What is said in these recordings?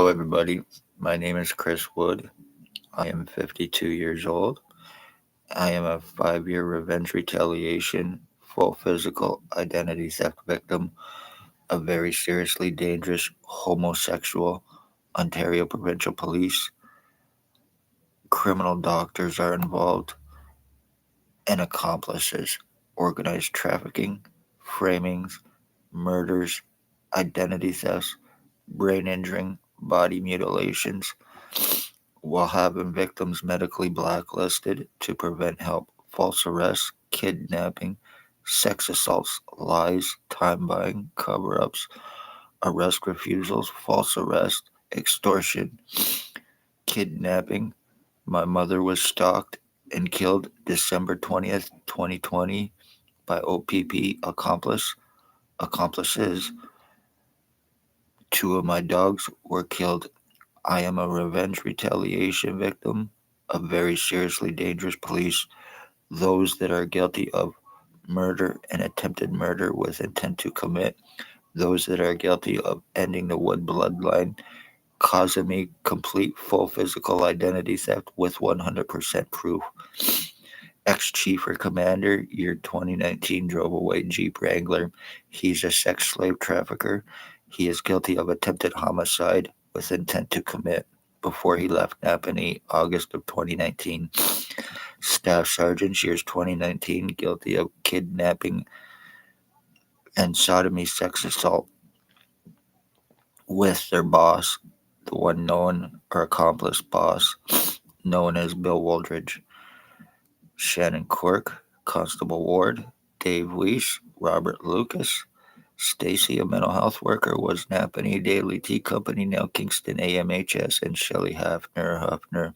everybody. My name is Chris Wood. I am 52 years old. I am a 5-year revenge retaliation, full physical identity theft victim, a very seriously dangerous homosexual. Ontario provincial police, criminal doctors are involved, and accomplices, organized trafficking, framings, murders, identity thefts, brain injuring, body mutilations, while having victims medically blacklisted to prevent help, false arrests, kidnapping, sex assaults, lies, time buying, cover ups, arrest refusals, false arrest, extortion, kidnapping. My mother was stalked and killed December 20th, 2020 by O.p.p. accomplices. Two of my dogs were killed. I am a revenge retaliation victim of very seriously dangerous police, those that are guilty of murder and attempted murder with intent to commit, those that are guilty of ending the Wood bloodline, causing me complete full physical identity theft with 100% proof. Ex-chief or commander, year 2019, drove a white Jeep Wrangler. He's a sex slave trafficker. He is guilty of attempted homicide with intent to commit before he left Napanee, August of 2019. Staff Sergeant, years 2019, guilty of kidnapping and sodomy sex assault with their boss, the one known or accomplice boss, known as Bill Wooldridge. Shannon Quirk, Constable Ward, Dave Weiss, Robert Lucas, Stacy, a mental health worker, was Napanee Daily Tea Company, now Kingston AMHS, and Shelley Huffner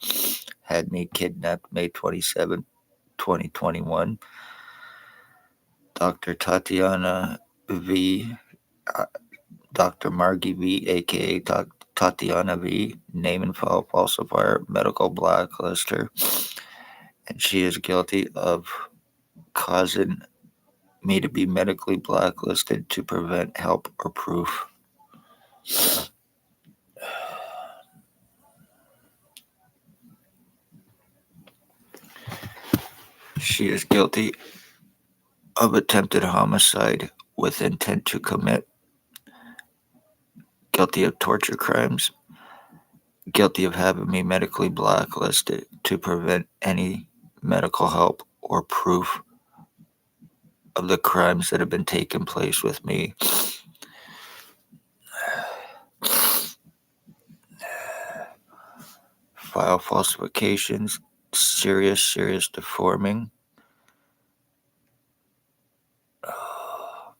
had me kidnapped May 27, 2021. Dr. Tatiana V, uh, Dr. Margie V, aka Tatiana V, name and file falsifier, medical blacklister, and she is guilty of causing me to be medically blacklisted to prevent help or proof. She is guilty of attempted homicide with intent to commit, guilty of torture crimes, guilty of having me medically blacklisted to prevent any medical help or proof of the crimes that have been taking place with me. File falsifications, serious deforming.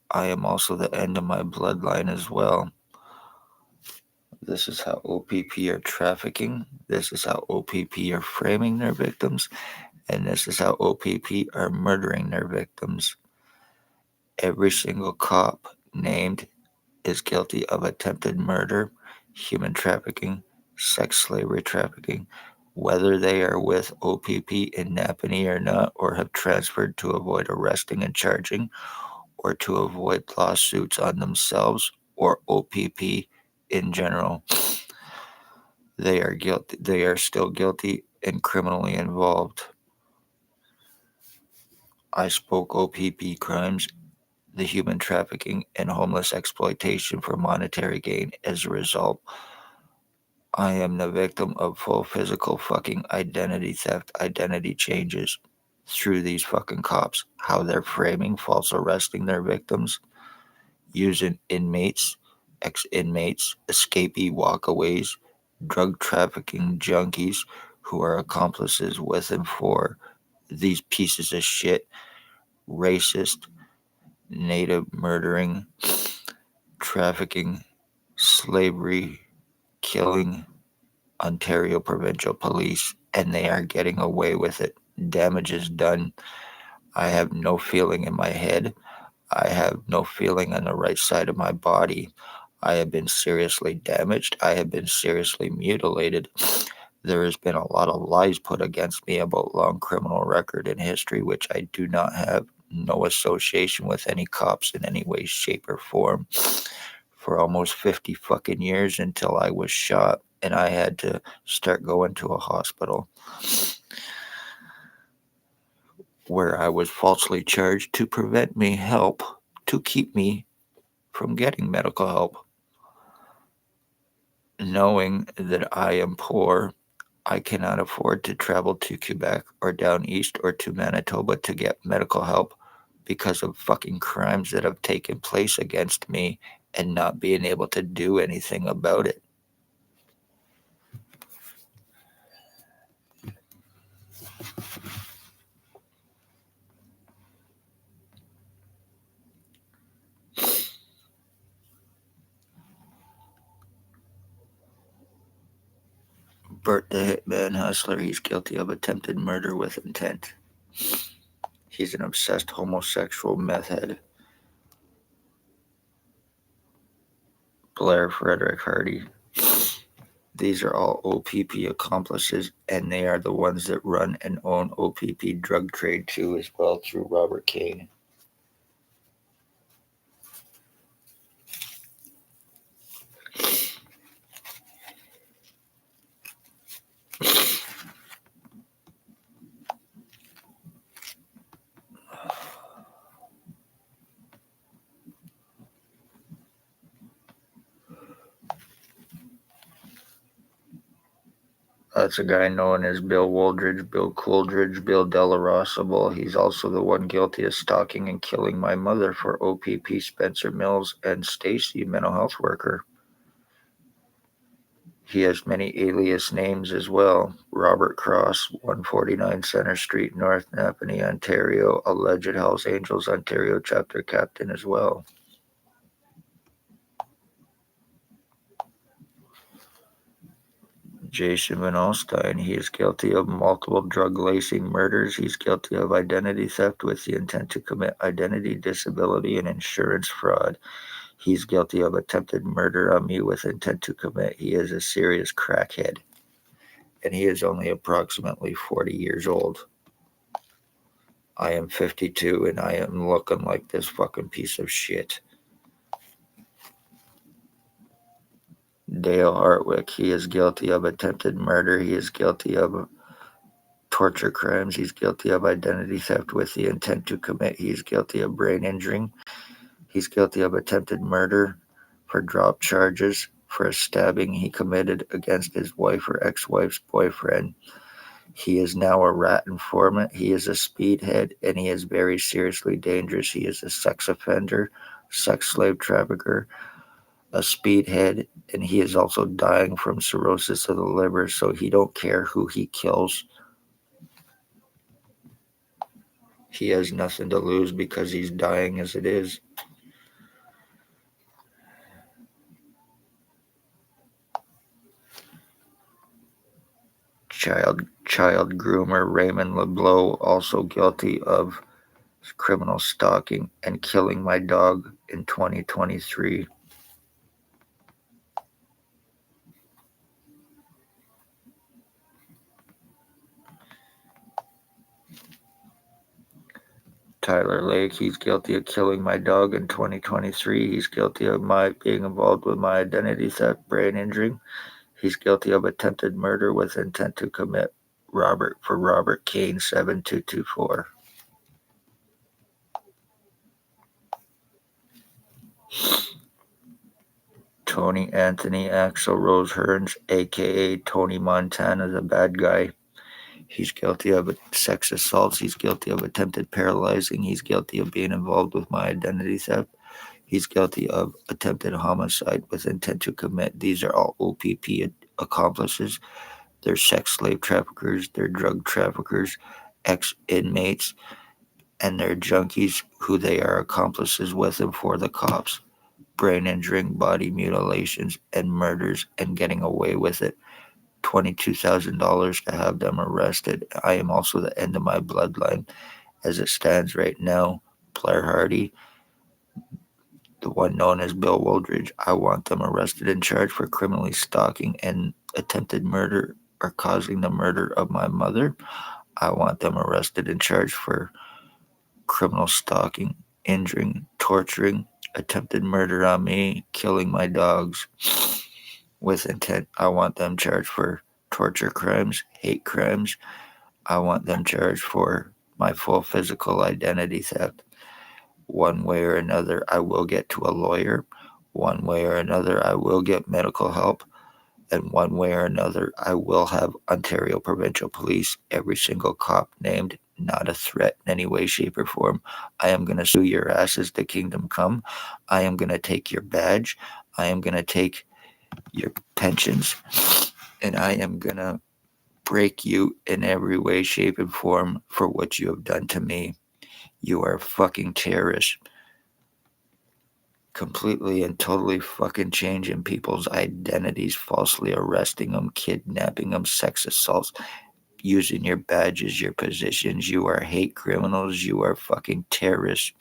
I am also the end of my bloodline as well. This is how O.p.p. are trafficking. This is how O.p.p. are framing their victims. And this is how O.p.p. are murdering their victims. Every single cop named is guilty of attempted murder, human trafficking, sex slavery trafficking, whether they are with O.p.p. in Napanee or not, or have transferred to avoid arresting and charging, or to avoid lawsuits on themselves or O.p.p. in general. They are guilty. They are still guilty and criminally involved. I spoke O.p.p. crimes, the human trafficking and homeless exploitation for monetary gain. As a result, I am the victim of full physical fucking identity theft, identity changes through these fucking cops. How they're framing, false arresting their victims, using inmates, ex inmates, escapee walkaways, drug trafficking junkies who are accomplices with and for these pieces of shit, racist, native murdering, trafficking, slavery, killing Ontario provincial police, and they are getting away with it. Damage is done. I have no feeling in my head. I have no feeling on the right side of my body. I have been seriously damaged. I have been seriously mutilated. There has been a lot of lies put against me about long criminal record and history, which I do not have. No association with any cops in any way, shape, or form. for almost 50 fucking years until I was shot and I had to start going to a hospital where I was falsely charged to prevent me help to keep me from getting medical help. Knowing that I am poor, I cannot afford to travel to Quebec or down east or to Manitoba to get medical help because of fucking crimes that have taken place against me and not being able to do anything about it. Bert the Hitman Hustler, he's guilty of attempted murder with intent. He's an obsessed homosexual meth head. Blair Frederick Hardy. These are all O.p.p. accomplices, and they are the ones that run and own O.p.p. drug trade too, as well, through Robert Kane. That's a guy known as Bill Wooldridge, Bill Cooldridge, Bill Delarosable. He's also the one guilty of stalking and killing my mother for O.p.p. Spencer Mills and Stacy, mental health worker. He has many alias names as well. Robert Cross, 149 Center Street, North Napanee, Ontario, alleged Hells Angels Ontario chapter captain as well. Jason Van Alstyne, he is guilty of multiple drug lacing murders. He's guilty of identity theft with the intent to commit identity disability and insurance fraud. He's guilty of attempted murder on me with intent to commit. He is a serious crackhead. And he is only approximately 40 years old. I am 52 and I am looking like this fucking piece of shit. Dale Hartwick, he is guilty of attempted murder. He is guilty of torture crimes. He's guilty of identity theft with the intent to commit. He's guilty of brain injuring. He's guilty of attempted murder for drop charges for a stabbing he committed against his wife or ex-wife's boyfriend. He is now a rat informant. He is a speedhead, and he is very seriously dangerous. He is a sex offender, sex slave trafficker, a speedhead, and he is also dying from cirrhosis of the liver, so he don't care who he kills. He has nothing to lose because he's dying as it is. Child groomer Raymond LeBlanc, also guilty of criminal stalking and killing my dog in 2023. Tyler Lake, he's guilty of killing my dog in 2023. He's guilty of my being involved with my identity theft, brain injuring. He's guilty of attempted murder with intent to commit. Robert Kane 7224. Tony Anthony Axel Rose Hearns, aka Tony Montana, the bad guy. He's guilty of sex assaults. He's guilty of attempted paralyzing. He's guilty of being involved with my identity theft. He's guilty of attempted homicide with intent to commit. These are all O.p.p. accomplices. They're sex slave traffickers. They're drug traffickers, ex-inmates, and they're junkies who they are accomplices with and for the cops. Brain injuring, body mutilations, and murders, and getting away with it. $22,000 to have them arrested. I am also the end of my bloodline as it stands right now. Blair Hardy, the one known as Bill Wooldridge, I want them arrested and charged for criminally stalking and attempted murder or causing the murder of my mother. I want them arrested and charged for criminal stalking, injuring, torturing, attempted murder on me, killing my dogs with intent. I want them charged for torture crimes, hate crimes. I want them charged for my full physical identity theft. One way or another, I will get to a lawyer. One way or another, I will get medical help. And one way or another, I will have Ontario Provincial Police, every single cop named, not a threat in any way, shape, or form. I am going to sue your asses to kingdom come. I am going to take your badge. I am going to take your pensions. And I am going to break you in every way, shape, and form for what you have done to me. You are fucking terrorists. Completely and totally fucking changing people's identities, falsely arresting them, kidnapping them, sex assaults, using your badges, your positions. You are hate criminals. You are fucking terrorists.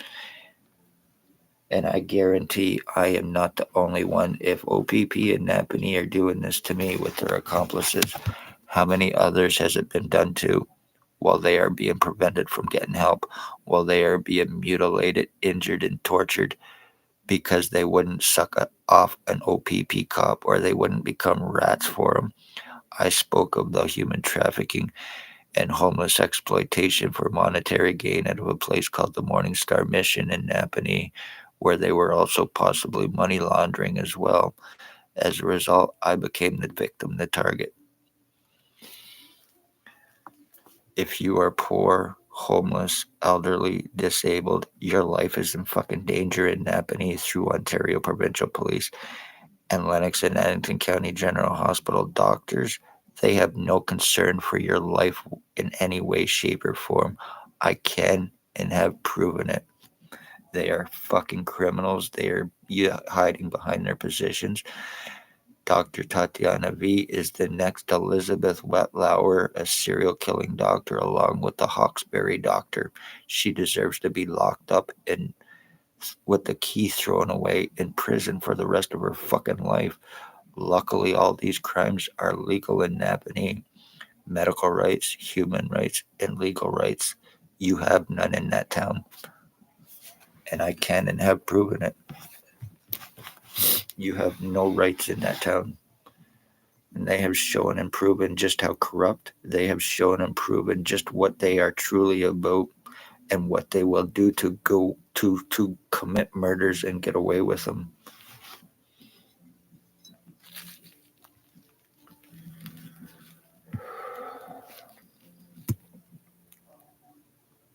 And I guarantee I am not the only one. If O.p.p and Napanee are doing this to me with their accomplices, how many others has it been done to while they are being prevented from getting help, while they are being mutilated, injured, and tortured because they wouldn't suck off an O.p.p cop or they wouldn't become rats for him? I spoke of the human trafficking and homeless exploitation for monetary gain out of a place called the Morning Star Mission in Napanee, where they were also possibly money laundering as well. As a result, I became the victim, the target. If you are poor, homeless, elderly, disabled, your life is in fucking danger in Napanee through Ontario Provincial Police and Lennox and Addington County General Hospital doctors. They have no concern for your life in any way, shape, or form. I can and have proven it. They are fucking criminals. They are hiding behind their positions. Dr. Tatiana V is the next Elizabeth Wetlauer, a serial killing doctor, along with the Hawkesbury doctor. She deserves to be locked up and with the key thrown away in prison for the rest of her fucking life. Luckily, all these crimes are legal in Napanee. Medical rights, human rights, and legal rights. You have none in that town. And I can and have proven it. You have no rights in that town. And they have shown and proven just how corrupt. They have shown and proven just what they are truly about and what they will do to commit murders and get away with them.